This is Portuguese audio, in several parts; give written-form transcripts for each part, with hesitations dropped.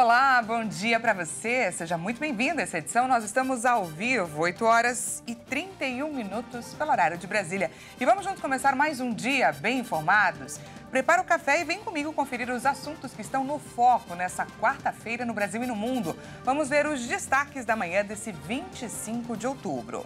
Olá, bom dia para você. Seja muito bem-vindo a essa edição. Nós estamos ao vivo, 8 horas e 31 minutos pelo horário de Brasília. E vamos juntos começar mais um dia bem informados. Prepara o café e vem comigo conferir os assuntos que estão no foco nessa quarta-feira no Brasil e no mundo. Vamos ver os destaques da manhã desse 25 de outubro.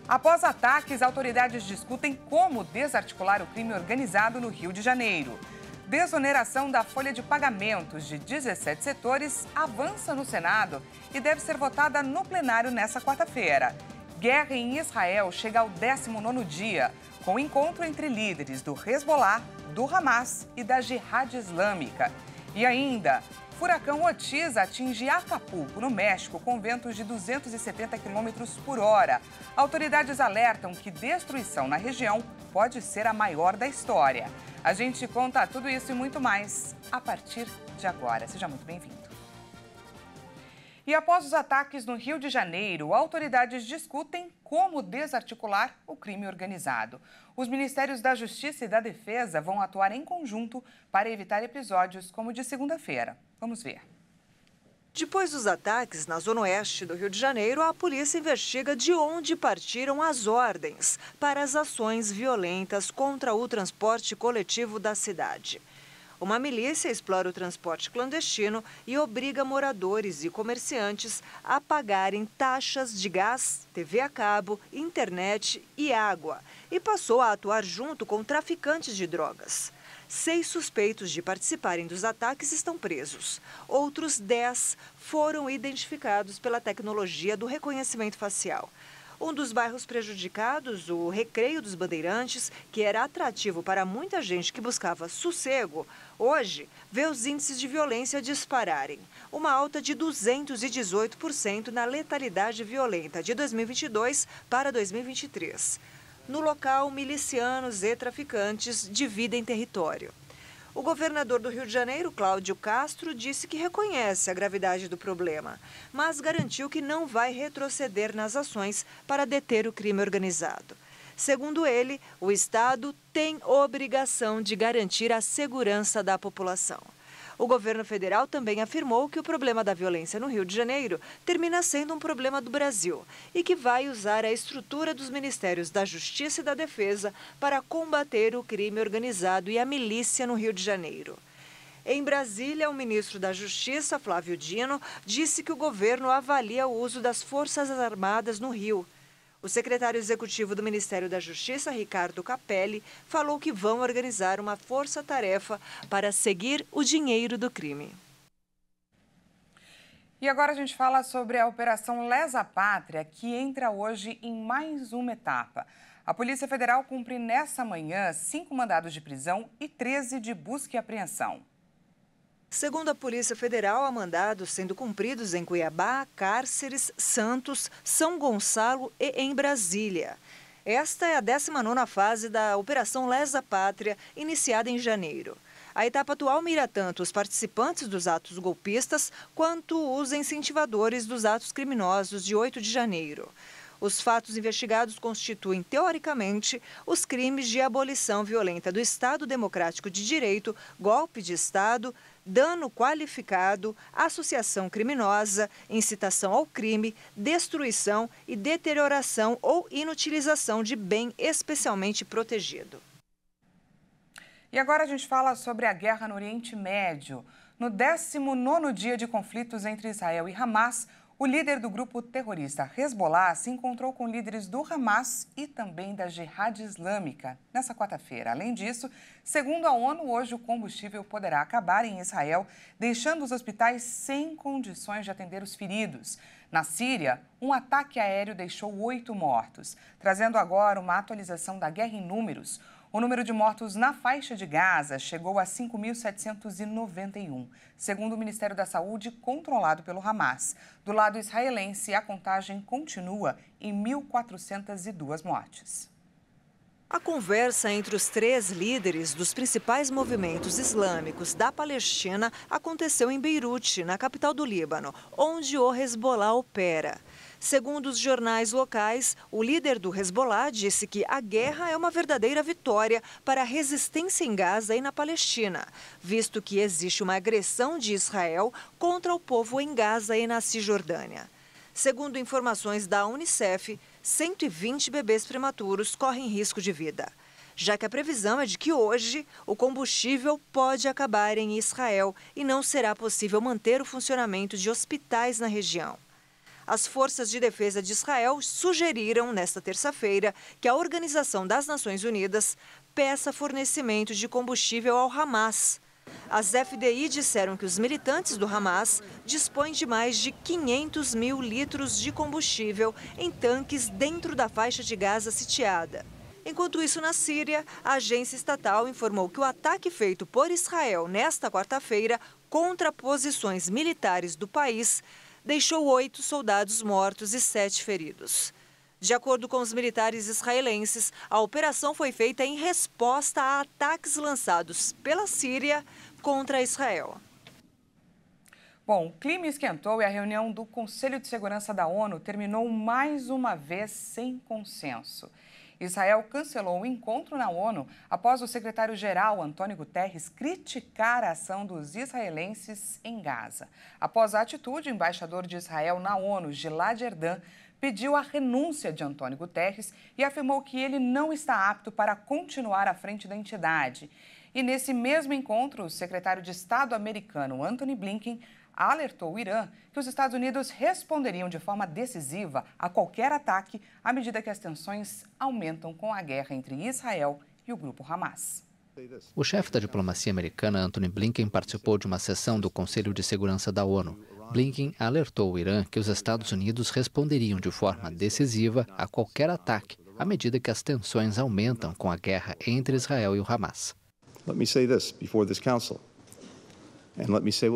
Após ataques, autoridades discutem como desarticular o crime organizado no Rio de Janeiro. Desoneração da folha de pagamentos de 17 setores avança no Senado e deve ser votada no plenário nesta quarta-feira. Guerra em Israel chega ao 19º dia, com encontro entre líderes do Hezbollah, do Hamas e da Jihad Islâmica. E ainda, furacão Otis atinge Acapulco, no México, com ventos de 270 km por hora. Autoridades alertam que destruição na região pode ser a maior da história. A gente conta tudo isso e muito mais a partir de agora. Seja muito bem-vindo. E após os ataques no Rio de Janeiro, autoridades discutem como desarticular o crime organizado. Os Ministérios da Justiça e da Defesa vão atuar em conjunto para evitar episódios como o de segunda-feira. Vamos ver. Depois dos ataques na zona oeste do Rio de Janeiro, a polícia investiga de onde partiram as ordens para as ações violentas contra o transporte coletivo da cidade. Uma milícia explora o transporte clandestino e obriga moradores e comerciantes a pagarem taxas de gás, TV a cabo, internet e água, e passou a atuar junto com traficantes de drogas. 6 suspeitos de participarem dos ataques estão presos. Outros 10 foram identificados pela tecnologia do reconhecimento facial. Um dos bairros prejudicados, o Recreio dos Bandeirantes, que era atrativo para muita gente que buscava sossego, hoje vê os índices de violência dispararem. Uma alta de 218% na letalidade violenta de 2022 para 2023. No local, milicianos e traficantes dividem território. O governador do Rio de Janeiro, Cláudio Castro, disse que reconhece a gravidade do problema, mas garantiu que não vai retroceder nas ações para deter o crime organizado. Segundo ele, o Estado tem obrigação de garantir a segurança da população. O governo federal também afirmou que o problema da violência no Rio de Janeiro termina sendo um problema do Brasil e que vai usar a estrutura dos Ministérios da Justiça e da Defesa para combater o crime organizado e a milícia no Rio de Janeiro. Em Brasília, o ministro da Justiça, Flávio Dino, disse que o governo avalia o uso das Forças Armadas no Rio. O secretário executivo do Ministério da Justiça, Ricardo Capelli, falou que vão organizar uma força-tarefa para seguir o dinheiro do crime. E agora a gente fala sobre a Operação Lesa Pátria, que entra hoje em mais uma etapa. A Polícia Federal cumpre nessa manhã 5 mandados de prisão e 13 de busca e apreensão. Segundo a Polícia Federal, há mandados sendo cumpridos em Cuiabá, Cárceres, Santos, São Gonçalo e em Brasília. Esta é a 19ª fase da Operação Lesa Pátria, iniciada em janeiro. A etapa atual mira tanto os participantes dos atos golpistas quanto os incentivadores dos atos criminosos de 8 de janeiro. Os fatos investigados constituem, teoricamente, os crimes de abolição violenta do Estado Democrático de Direito, golpe de Estado, dano qualificado, associação criminosa, incitação ao crime, destruição e deterioração ou inutilização de bem especialmente protegido. E agora a gente fala sobre a guerra no Oriente Médio. No 19º dia de conflitos entre Israel e Hamas, o líder do grupo terrorista Hezbollah se encontrou com líderes do Hamas e também da Jihad Islâmica nessa quarta-feira. Além disso, segundo a ONU, hoje o combustível poderá acabar em Israel, deixando os hospitais sem condições de atender os feridos. Na Síria, um ataque aéreo deixou 8 mortos, trazendo agora uma atualização da guerra em números. O número de mortos na faixa de Gaza chegou a 5.791, segundo o Ministério da Saúde, controlado pelo Hamas. Do lado israelense, a contagem continua em 1.402 mortes. A conversa entre os 3 líderes dos principais movimentos islâmicos da Palestina aconteceu em Beirute, na capital do Líbano, onde o Hezbollah opera. Segundo os jornais locais, o líder do Hezbollah disse que a guerra é uma verdadeira vitória para a resistência em Gaza e na Palestina, visto que existe uma agressão de Israel contra o povo em Gaza e na Cisjordânia. Segundo informações da Unicef, 120 bebês prematuros correm risco de vida, já que a previsão é de que hoje o combustível pode acabar em Israel e não será possível manter o funcionamento de hospitais na região. As forças de defesa de Israel sugeriram, nesta terça-feira, que a Organização das Nações Unidas peça fornecimento de combustível ao Hamas. As FDI disseram que os militantes do Hamas dispõem de mais de 500 mil litros de combustível em tanques dentro da faixa de Gaza sitiada. Enquanto isso, na Síria, a agência estatal informou que o ataque feito por Israel nesta quarta-feira contra posições militares do país deixou 8 soldados mortos e 7 feridos. De acordo com os militares israelenses, a operação foi feita em resposta a ataques lançados pela Síria contra Israel. Bom, o clima esquentou e a reunião do Conselho de Segurança da ONU terminou mais uma vez sem consenso. Israel cancelou o encontro na ONU após o secretário-geral, Antônio Guterres, criticar a ação dos israelenses em Gaza. Após a atitude, o embaixador de Israel na ONU, Gilad Erdan, pediu a renúncia de Antônio Guterres e afirmou que ele não está apto para continuar à frente da entidade. E nesse mesmo encontro, o secretário de Estado americano, Antony Blinken, alertou o Irã que os Estados Unidos responderiam de forma decisiva a qualquer ataque à medida que as tensões aumentam com a guerra entre Israel e o grupo Hamas. O chefe da diplomacia americana, Antony Blinken, participou de uma sessão do Conselho de Segurança da ONU. Blinken alertou o Irã que os Estados Unidos responderiam de forma decisiva a qualquer ataque à medida que as tensões aumentam com a guerra entre Israel e o Hamas.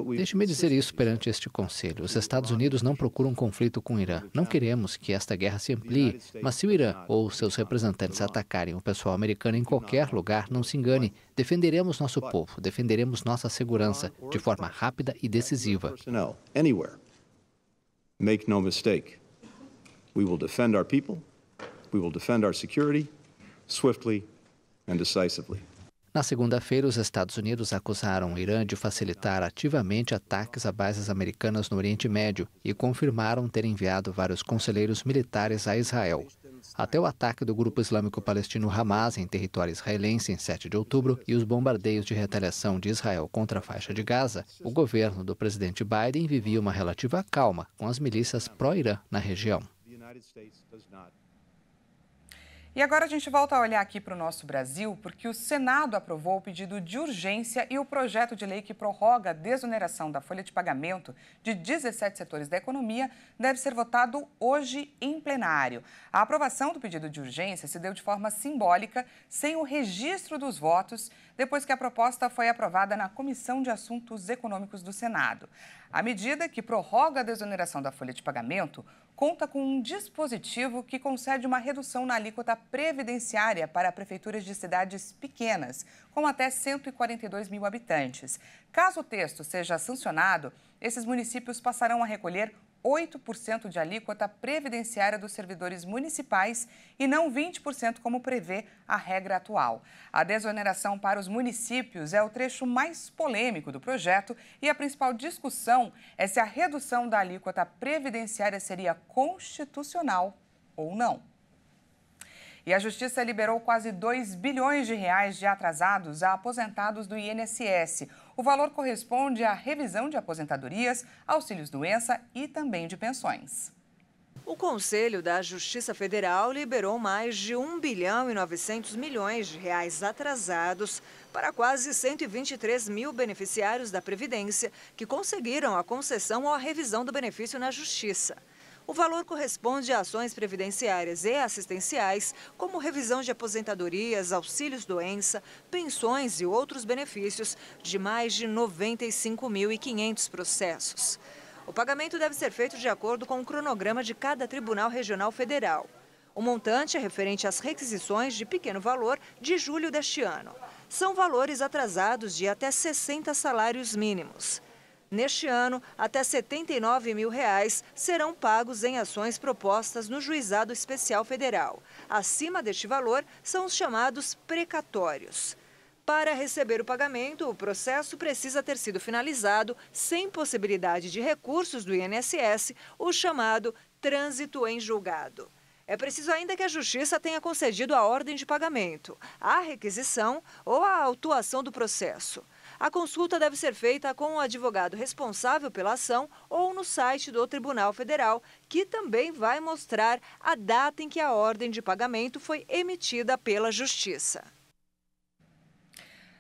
Deixe-me dizer isso perante este Conselho. Os Estados Unidos não procuram conflito com o Irã. Não queremos que esta guerra se amplie. Mas se o Irã ou seus representantes atacarem o pessoal americano em qualquer lugar, não se engane. Defenderemos nosso povo, defenderemos nossa segurança de forma rápida e decisiva. Make no mistake. We will defend our people. We will defend our security swiftly and decisively. Na segunda-feira, os Estados Unidos acusaram o Irã de facilitar ativamente ataques a bases americanas no Oriente Médio e confirmaram ter enviado vários conselheiros militares a Israel. Até o ataque do grupo islâmico palestino Hamas em território israelense em 7 de outubro e os bombardeios de retaliação de Israel contra a faixa de Gaza, o governo do presidente Biden vivia uma relativa calma com as milícias pró-Irã na região. E agora a gente volta a olhar aqui para o nosso Brasil, porque o Senado aprovou o pedido de urgência e o projeto de lei que prorroga a desoneração da folha de pagamento de 17 setores da economia deve ser votado hoje em plenário. A aprovação do pedido de urgência se deu de forma simbólica, sem o registro dos votos, depois que a proposta foi aprovada na Comissão de Assuntos Econômicos do Senado. A medida que prorroga a desoneração da folha de pagamento conta com um dispositivo que concede uma redução na alíquota previdenciária para prefeituras de cidades pequenas, com até 142 mil habitantes. Caso o texto seja sancionado, esses municípios passarão a recolher 8% de alíquota previdenciária dos servidores municipais e não 20% como prevê a regra atual. A desoneração para os municípios é o trecho mais polêmico do projeto e a principal discussão é se a redução da alíquota previdenciária seria constitucional ou não. E a Justiça liberou quase 2 bilhões de reais de atrasados a aposentados do INSS. O valor corresponde à revisão de aposentadorias, auxílios-doença e também de pensões. O Conselho da Justiça Federal liberou mais de 1 bilhão e 900 milhões de reais atrasados para quase 123 mil beneficiários da Previdência que conseguiram a concessão ou a revisão do benefício na Justiça. O valor corresponde a ações previdenciárias e assistenciais, como revisão de aposentadorias, auxílios-doença, pensões e outros benefícios, de mais de 95.500 processos. O pagamento deve ser feito de acordo com o cronograma de cada Tribunal Regional Federal. O montante é referente às requisições de pequeno valor de julho deste ano. São valores atrasados de até 60 salários mínimos. Neste ano, até R$ 79 mil serão pagos em ações propostas no Juizado Especial Federal. Acima deste valor são os chamados precatórios. Para receber o pagamento, o processo precisa ter sido finalizado sem possibilidade de recursos do INSS, o chamado trânsito em julgado. É preciso ainda que a Justiça tenha concedido a ordem de pagamento, a requisição ou a autuação do processo. A consulta deve ser feita com o advogado responsável pela ação ou no site do Tribunal Federal, que também vai mostrar a data em que a ordem de pagamento foi emitida pela Justiça.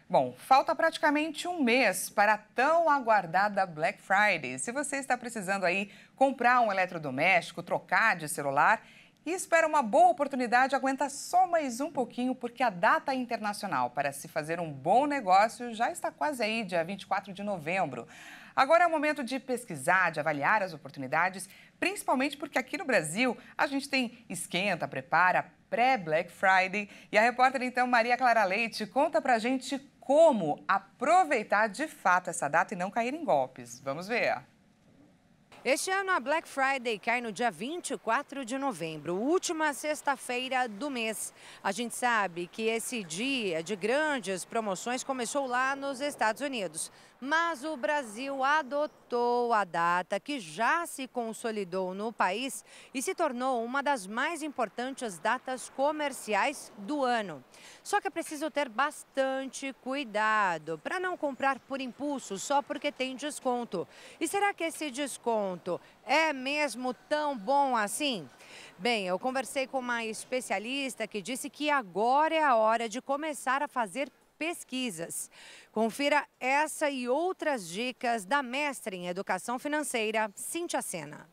Bom, falta praticamente um mês para a tão aguardada Black Friday. Se você está precisando aí comprar um eletrodoméstico, trocar de celular e espera uma boa oportunidade, aguenta só mais um pouquinho, porque a data internacional para se fazer um bom negócio já está quase aí, dia 24 de novembro. Agora é o momento de pesquisar, de avaliar as oportunidades, principalmente porque aqui no Brasil a gente tem esquenta, prepara, pré-Black Friday. E a repórter, então, Maria Clara Leite, conta pra gente como aproveitar de fato essa data e não cair em golpes. Vamos ver. Este ano a Black Friday cai no dia 24 de novembro, última sexta-feira do mês. A gente sabe que esse dia de grandes promoções começou lá nos Estados Unidos, mas o Brasil adotou a data que já se consolidou no país e se tornou uma das mais importantes datas comerciais do ano. Só que é preciso ter bastante cuidado para não comprar por impulso só porque tem desconto. E será que esse desconto é mesmo tão bom assim? Bem, eu conversei com uma especialista que disse que agora é a hora de começar a fazer pesquisas. Confira essa e outras dicas da mestra em Educação Financeira, Cíntia Sena.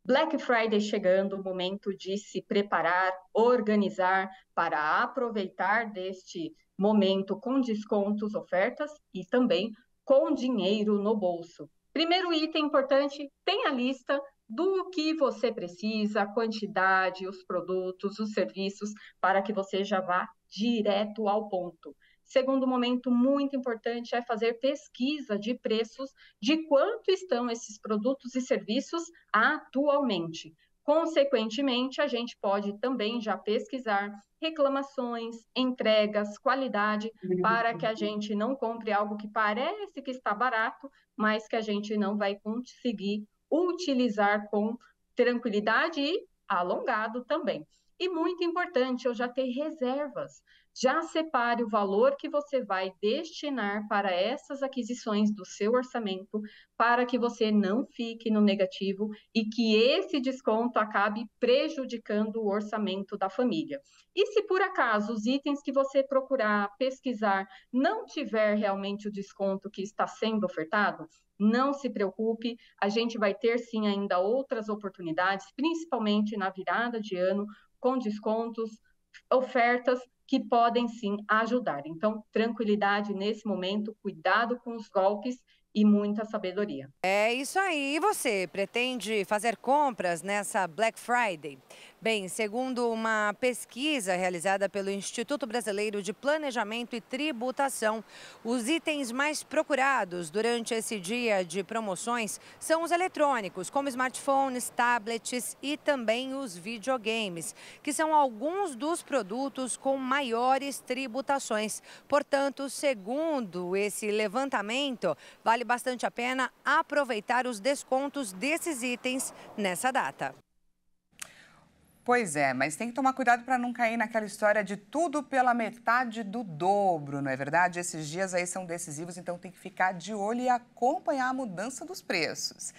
Black Friday chegando, o momento de se preparar, organizar para aproveitar deste momento com descontos, ofertas e também com dinheiro no bolso. Primeiro item importante, tem a lista do que você precisa, a quantidade, os produtos, os serviços, para que você já vá direto ao ponto. Segundo momento muito importante é fazer pesquisa de preços de quanto estão esses produtos e serviços atualmente. Consequentemente, a gente pode também já pesquisar reclamações, entregas, qualidade, para que a gente não compre algo que parece que está barato, mas que a gente não vai conseguir utilizar com tranquilidade e alongado também. E muito importante, eu já ter reservas. Já separe o valor que você vai destinar para essas aquisições do seu orçamento, para que você não fique no negativo e que esse desconto acabe prejudicando o orçamento da família. E se por acaso os itens que você procurar pesquisar não tiver realmente o desconto que está sendo ofertado, não se preocupe, a gente vai ter sim ainda outras oportunidades, principalmente na virada de ano, com descontos, ofertas que podem sim ajudar. Então, tranquilidade nesse momento, cuidado com os golpes e muita sabedoria. É isso aí. E você, pretende fazer compras nessa Black Friday? Bem, segundo uma pesquisa realizada pelo Instituto Brasileiro de Planejamento e Tributação, os itens mais procurados durante esse dia de promoções são os eletrônicos, como smartphones, tablets e também os videogames, que são alguns dos produtos com maiores tributações. Portanto, segundo esse levantamento, vale bastante a pena aproveitar os descontos desses itens nessa data. Pois é, mas tem que tomar cuidado para não cair naquela história de tudo pela metade do dobro, não é verdade? Esses dias aí são decisivos, então tem que ficar de olho e acompanhar a mudança dos preços.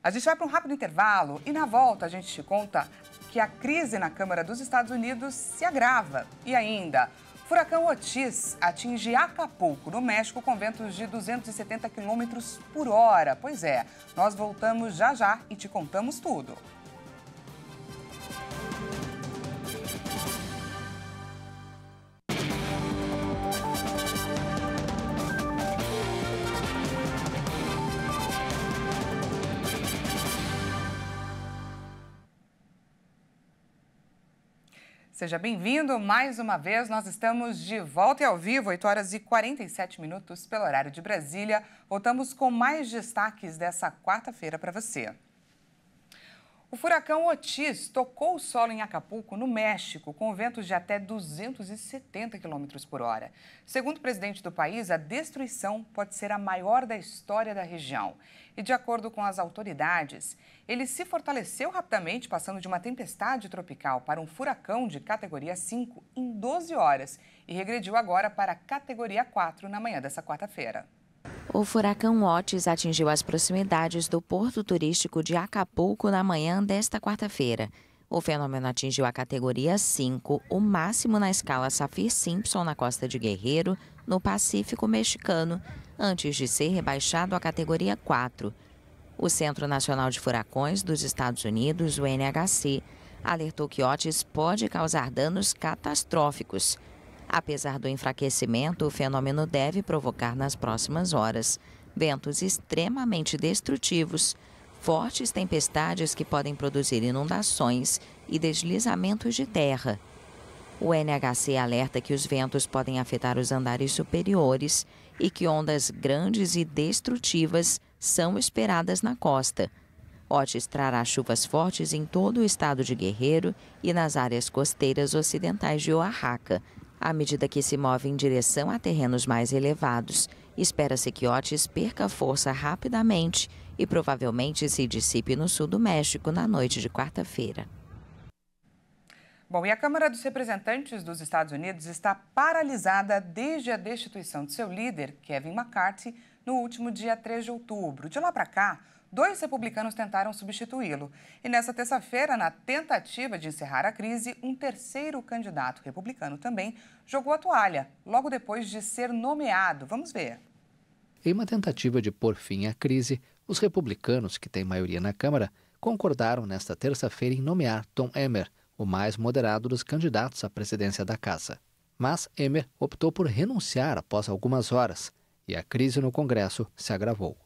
A gente vai para um rápido intervalo e na volta a gente te conta que a crise na Câmara dos Estados Unidos se agrava. E ainda, furacão Otis atinge Acapulco, no México, com ventos de 270 km por hora. Pois é, nós voltamos já já e te contamos tudo. Seja bem-vindo mais uma vez. Nós estamos de volta e ao vivo, 8 horas e 47 minutos pelo horário de Brasília. Voltamos com mais destaques dessa quarta-feira para você. O furacão Otis tocou o solo em Acapulco, no México, com ventos de até 270 km por hora. Segundo o presidente do país, a destruição pode ser a maior da história da região. E, de acordo com as autoridades, ele se fortaleceu rapidamente, passando de uma tempestade tropical para um furacão de categoria 5 em 12 horas e regrediu agora para a categoria 4 na manhã dessa quarta-feira. O furacão Otis atingiu as proximidades do porto turístico de Acapulco na manhã desta quarta-feira. O fenômeno atingiu a categoria 5, o máximo na escala Saffir-Simpson na costa de Guerreiro, no Pacífico Mexicano, antes de ser rebaixado à categoria 4. O Centro Nacional de Furacões dos Estados Unidos, o NHC, alertou que Otis pode causar danos catastróficos. Apesar do enfraquecimento, o fenômeno deve provocar nas próximas horas ventos extremamente destrutivos, fortes tempestades que podem produzir inundações e deslizamentos de terra. O NHC alerta que os ventos podem afetar os andares superiores e que ondas grandes e destrutivas são esperadas na costa. Otis trará chuvas fortes em todo o estado de Guerreiro e nas áreas costeiras ocidentais de Oaxaca. À medida que se move em direção a terrenos mais elevados, espera-se que Otis perca força rapidamente e provavelmente se dissipe no sul do México na noite de quarta-feira. Bom, e a Câmara dos Representantes dos Estados Unidos está paralisada desde a destituição de seu líder, Kevin McCarthy, no último dia 3 de outubro. De lá para cá, 2 republicanos tentaram substituí-lo. E nessa terça-feira, na tentativa de encerrar a crise, um terceiro candidato republicano também jogou a toalha, logo depois de ser nomeado. Vamos ver. Em uma tentativa de pôr fim à crise, os republicanos, que têm maioria na Câmara, concordaram nesta terça-feira em nomear Tom Emmer, o mais moderado dos candidatos à presidência da Casa. Mas Emmer optou por renunciar após algumas horas e a crise no Congresso se agravou.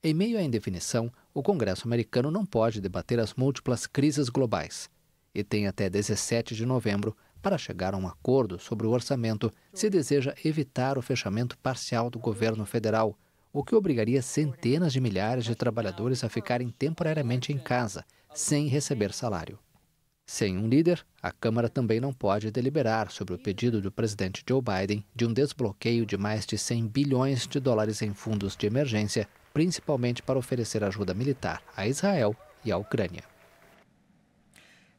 Em meio à indefinição, o Congresso americano não pode debater as múltiplas crises globais e tem até 17 de novembro para chegar a um acordo sobre o orçamento se deseja evitar o fechamento parcial do governo federal, o que obrigaria centenas de milhares de trabalhadores a ficarem temporariamente em casa, sem receber salário. Sem um líder, a Câmara também não pode deliberar sobre o pedido do presidente Joe Biden de um desbloqueio de mais de 100 bilhões de dólares em fundos de emergência, principalmente para oferecer ajuda militar a Israel e à Ucrânia.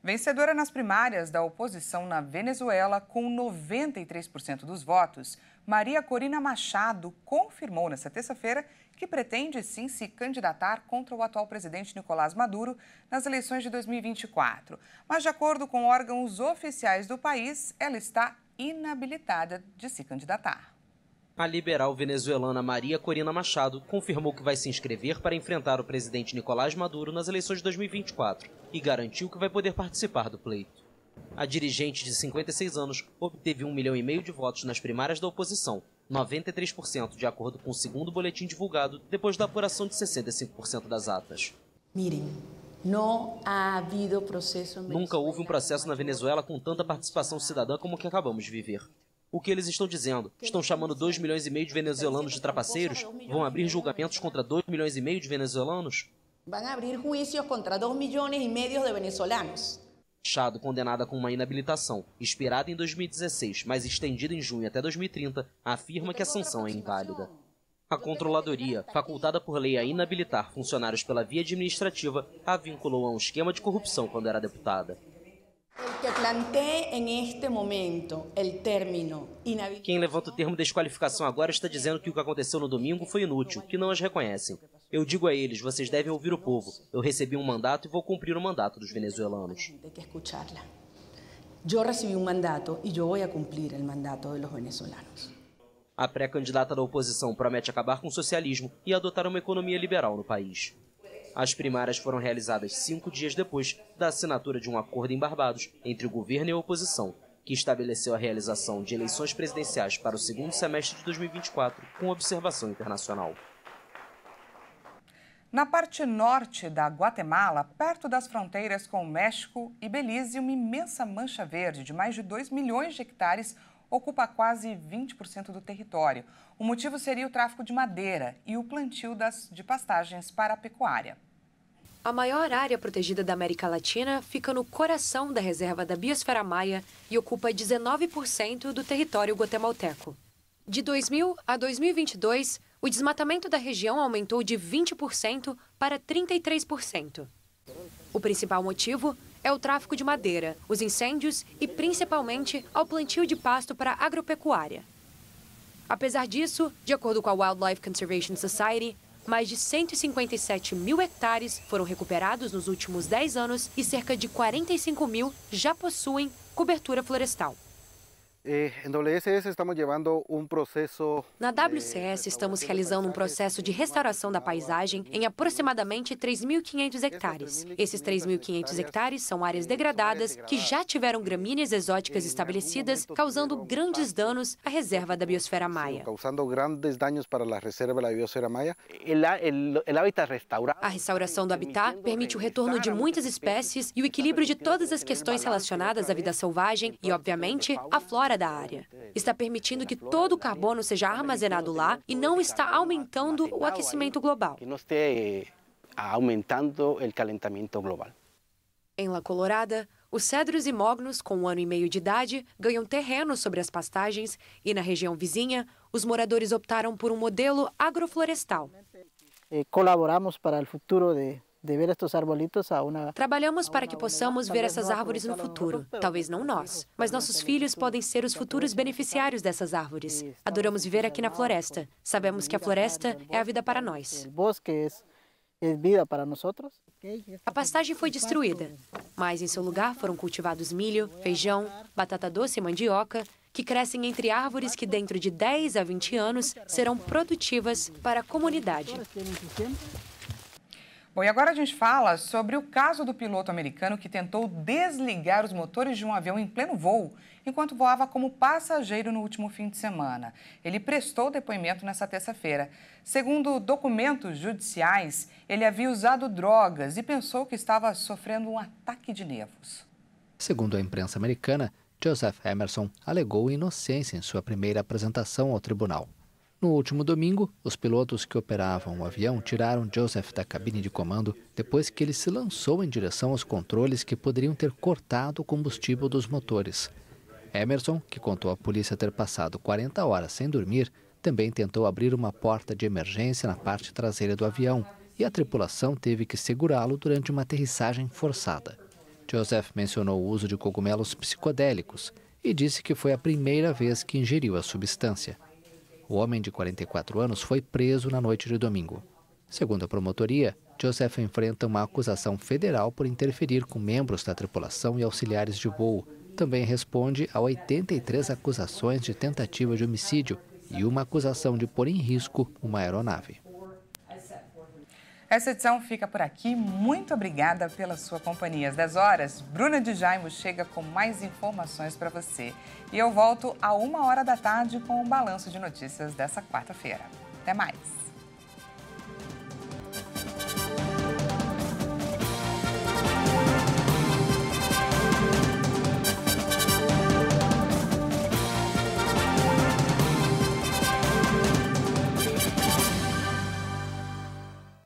Vencedora nas primárias da oposição na Venezuela, com 93% dos votos, Maria Corina Machado confirmou nesta terça-feira que pretende sim se candidatar contra o atual presidente Nicolás Maduro nas eleições de 2024. Mas, de acordo com órgãos oficiais do país, ela está inabilitada de se candidatar. A liberal venezuelana Maria Corina Machado confirmou que vai se inscrever para enfrentar o presidente Nicolás Maduro nas eleições de 2024 e garantiu que vai poder participar do pleito. A dirigente de 56 anos obteve 1,5 milhão de votos nas primárias da oposição, 93% de acordo com o segundo boletim divulgado depois da apuração de 65% das atas. Nunca houve um processo na Venezuela com tanta participação cidadã como o que acabamos de viver. O que eles estão dizendo? Estão chamando 2,5 milhões de venezuelanos de trapaceiros? Vão abrir julgamentos contra 2,5 milhões de venezuelanos? Vão abrir juízos contra 2,5 milhões de venezuelanos. Machado, condenada com uma inabilitação, esperada em 2016, mas estendida em junho até 2030, afirma que a sanção é inválida. A controladoria, facultada por lei a inabilitar funcionários pela via administrativa, a vinculou a um esquema de corrupção quando era deputada. Quem levanta o termo desqualificação agora está dizendo que o que aconteceu no domingo foi inútil, que não as reconhecem. Eu digo a eles, vocês devem ouvir o povo. Eu recebi um mandato e vou cumprir o mandato dos venezuelanos. Eu recebi um mandato e eu vou cumprir o mandato dos venezuelanos. A pré-candidata da oposição promete acabar com o socialismo e adotar uma economia liberal no país. As primárias foram realizadas 5 dias depois da assinatura de um acordo em Barbados entre o governo e a oposição, que estabeleceu a realização de eleições presidenciais para o segundo semestre de 2024, com observação internacional. Na parte norte da Guatemala, perto das fronteiras com o México e Belize, uma imensa mancha verde de mais de 2 milhões de hectares ocupa quase 20% do território. O motivo seria o tráfico de madeira e o plantio de pastagens para a pecuária. A maior área protegida da América Latina fica no coração da reserva da Biosfera Maia e ocupa 19% do território guatemalteco. De 2000 a 2022, o desmatamento da região aumentou de 20% para 33%. O principal motivo é o tráfico de madeira, os incêndios e, principalmente, ao plantio de pasto para a agropecuária. Apesar disso, de acordo com a Wildlife Conservation Society, mais de 157 mil hectares foram recuperados nos últimos 10 anos e cerca de 45 mil já possuem cobertura florestal. Na WCS, estamos realizando um processo de restauração da paisagem em aproximadamente 3.500 hectares. Esses 3.500 hectares são áreas degradadas que já tiveram gramíneas exóticas estabelecidas, causando grandes danos à reserva da Biosfera Maia. A restauração do habitat permite o retorno de muitas espécies e o equilíbrio de todas as questões relacionadas à vida selvagem e, obviamente, à flora da área. Está permitindo que todo o carbono seja armazenado lá e não está aumentando o aquecimento global. Em La Colorada, os cedros e mognos com 1 ano e meio de idade ganham terreno sobre as pastagens e, na região vizinha, os moradores optaram por um modelo agroflorestal. Colaboramos para o futuro de ver estes arbolitos Trabalhamos para que possamos ver essas árvores no futuro. Talvez não nós, mas nossos filhos podem ser os futuros beneficiários dessas árvores. Adoramos viver aqui na floresta. Sabemos que a floresta é a vida para nós. A pastagem foi destruída, mas em seu lugar foram cultivados milho, feijão, batata doce e mandioca, que crescem entre árvores que dentro de 10 a 20 anos serão produtivas para a comunidade. Bom, e agora a gente fala sobre o caso do piloto americano que tentou desligar os motores de um avião em pleno voo, enquanto voava como passageiro no último fim de semana. Ele prestou depoimento nesta terça-feira. Segundo documentos judiciais, ele havia usado drogas e pensou que estava sofrendo um ataque de nervos. Segundo a imprensa americana, Joseph Emerson alegou inocência em sua primeira apresentação ao tribunal. No último domingo, os pilotos que operavam o avião tiraram Joseph da cabine de comando depois que ele se lançou em direção aos controles que poderiam ter cortado o combustível dos motores. Emerson, que contou à polícia ter passado 40 horas sem dormir, também tentou abrir uma porta de emergência na parte traseira do avião e a tripulação teve que segurá-lo durante uma aterrissagem forçada. Joseph mencionou o uso de cogumelos psicodélicos e disse que foi a primeira vez que ingeriu a substância. O homem de 44 anos foi preso na noite de domingo. Segundo a promotoria, Joseph enfrenta uma acusação federal por interferir com membros da tripulação e auxiliares de voo. Também responde a 83 acusações de tentativa de homicídio e uma acusação de pôr em risco uma aeronave. Essa edição fica por aqui. Muito obrigada pela sua companhia. Às 10 horas, Bruna de Jaimo chega com mais informações para você. E eu volto à 1h da tarde com o balanço de notícias dessa quarta-feira. Até mais!